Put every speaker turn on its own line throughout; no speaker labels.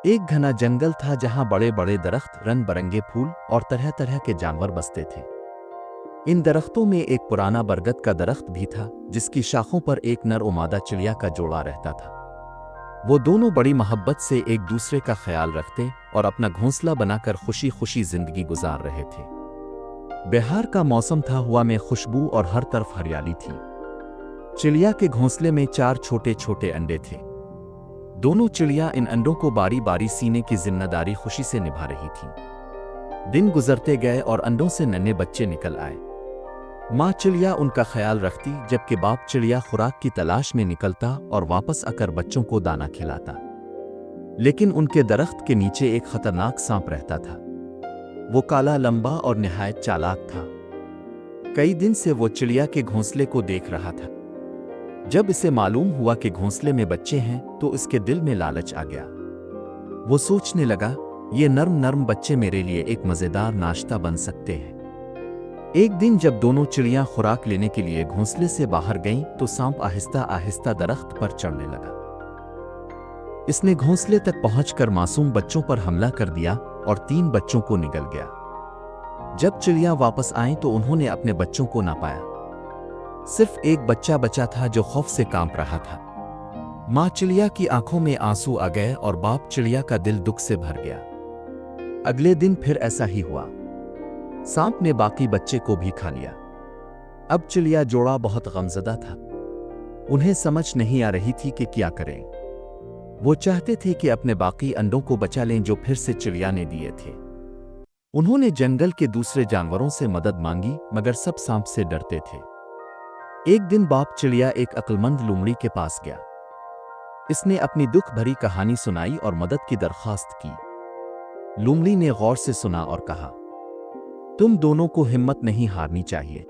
एक घना जंगल था जहां बड़े बड़े दरख्त, रंग बरंगे फूल और तरह तरह के जानवर बसते थे। इन दरख्तों में एक पुराना बरगद का दरख्त भी था जिसकी शाखों पर एक नर और मादा चिड़िया का जोड़ा रहता था। वो दोनों बड़ी मोहब्बत से एक दूसरे का ख्याल रखते और अपना घोंसला बनाकर खुशी खुशी जिंदगी गुजार रहे थे। बहार का मौसम था, हवा में खुशबू और हर तरफ हरियाली थी। चिड़िया के घोंसले में 4 छोटे छोटे अंडे थे। दोनों चिड़िया इन अंडों को बारी बारी सीने की जिम्मेदारी खुशी से निभा रही थी। दिन गुजरते गए और अंडों से नन्हे बच्चे निकल आए। माँ चिड़िया उनका ख्याल रखती जबकि बाप चिड़िया खुराक की तलाश में निकलता और वापस आकर बच्चों को दाना खिलाता। लेकिन उनके दरख्त के नीचे एक खतरनाक सांप रहता था। वो काला, लंबा और निहायत चालाक था। कई दिन से वो चिड़िया के घोंसले को देख रहा था। जब इसे मालूम हुआ कि घोंसले में बच्चे हैं तो इसके दिल में लालच आ गया। वो सोचने लगा, ये नर्म नर्म बच्चे मेरे लिए एक मजेदार नाश्ता बन सकते हैं। एक दिन जब दोनों चिड़ियां खुराक लेने के लिए घोंसले से बाहर गईं तो सांप आहिस्ता आहिस्ता दरख्त पर चढ़ने लगा। इसने घोंसले तक पहुंचकर मासूम बच्चों पर हमला कर दिया और 3 बच्चों को निगल गया। जब चिड़िया वापस आईं तो उन्होंने अपने बच्चों को ना पाया। सिर्फ एक बच्चा बचा था जो खौफ से कांप रहा था। माँ चिड़िया की आंखों में आंसू आ गए और बाप चिड़िया का दिल दुख से भर गया। अगले दिन फिर ऐसा ही हुआ। सांप ने बाकी बच्चे को भी खा लिया। अब चिड़िया जोड़ा बहुत गमज़दा था। उन्हें समझ नहीं आ रही थी कि क्या करें। वो चाहते थे कि अपने बाकी अंडों को बचा लें जो फिर से चिड़िया ने दिए थे। उन्होंने जंगल के दूसरे जानवरों से मदद मांगी मगर सब सांप से डरते थे। एक दिन बाप चिड़िया एक अक्लमंद लोमड़ी के पास गया। इसने अपनी दुख भरी कहानी सुनाई और मदद की दरख्वास्त की। लोमड़ी ने गौर से सुना और कहा, तुम दोनों को हिम्मत नहीं हारनी चाहिए।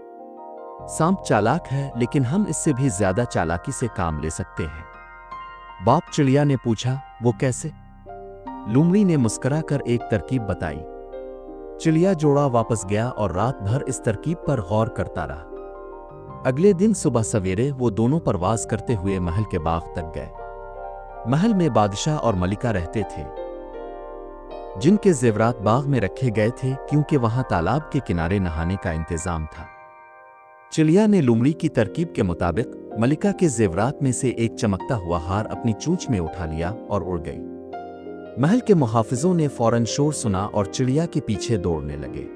सांप चालाक है लेकिन हम इससे भी ज्यादा चालाकी से काम ले सकते हैं। बाप चिड़िया ने पूछा, वो कैसे? लोमड़ी ने मुस्कुराकर एक तरकीब बताई। चिड़िया जोड़ा वापस गया और रात भर इस तरकीब पर गौर करता रहा। अगले दिन सुबह सवेरे वो दोनों परवाज करते हुए महल के बाग तक गए। महल में बादशाह और मलिका रहते थे जिनके जेवरात बाग में रखे गए थे क्योंकि वहां तालाब के किनारे नहाने का इंतजाम था। चिड़िया ने लोमड़ी की तरकीब के मुताबिक मलिका के जेवरात में से एक चमकता हुआ हार अपनी चोंच में उठा लिया और उड़ गई। महल के मुहाफिजों ने फौरन शोर सुना और चिड़िया के पीछे दौड़ने लगे।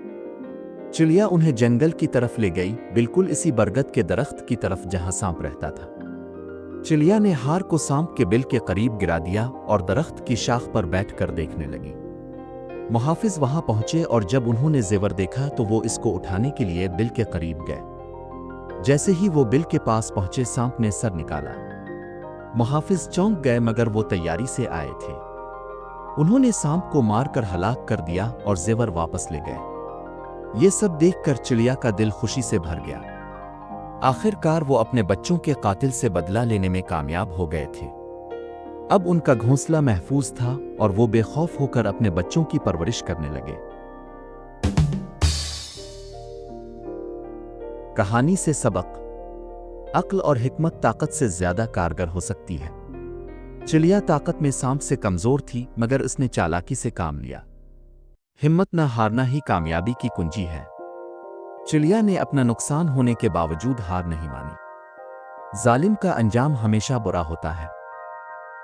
चिड़िया उन्हें जंगल की तरफ ले गई, बिल्कुल इसी बरगद के दरख्त की तरफ जहां सांप रहता था। चिड़िया ने हार को सांप के बिल के करीब गिरा दिया और दरख्त की शाख पर बैठकर देखने लगी। मुहाफिज वहां पहुंचे और जब उन्होंने जेवर देखा तो वो इसको उठाने के लिए बिल के करीब गए। जैसे ही वो बिल के पास पहुंचे सांप ने सर निकाला। मुहाफिज चौंक गए मगर वो तैयारी से आए थे। उन्होंने सांप को मारकर हलाक कर दिया और जेवर वापस ले गए। ये सब देखकर चिड़िया का दिल खुशी से भर गया। आखिरकार वो अपने बच्चों के कातिल से बदला लेने में कामयाब हो गए थे। अब उनका घोंसला महफूज था और वो बेखौफ होकर अपने बच्चों की परवरिश करने लगे। कहानी से सबक: अक्ल और हिकमत ताकत से ज्यादा कारगर हो सकती है। चिड़िया ताकत में सांप से कमजोर थी मगर उसने चालाकी से काम लिया। हिम्मत न हारना ही कामयाबी की कुंजी है। चिड़िया ने अपना नुकसान होने के बावजूद हार नहीं मानी। जालिम का अंजाम हमेशा बुरा होता है।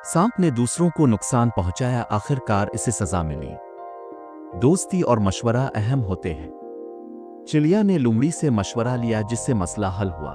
सांप ने दूसरों को नुकसान पहुंचाया, आखिरकार इसे सजा मिली। दोस्ती और मशवरा अहम होते हैं। चिड़िया ने लोमड़ी से मशवरा लिया जिससे मसला हल हुआ।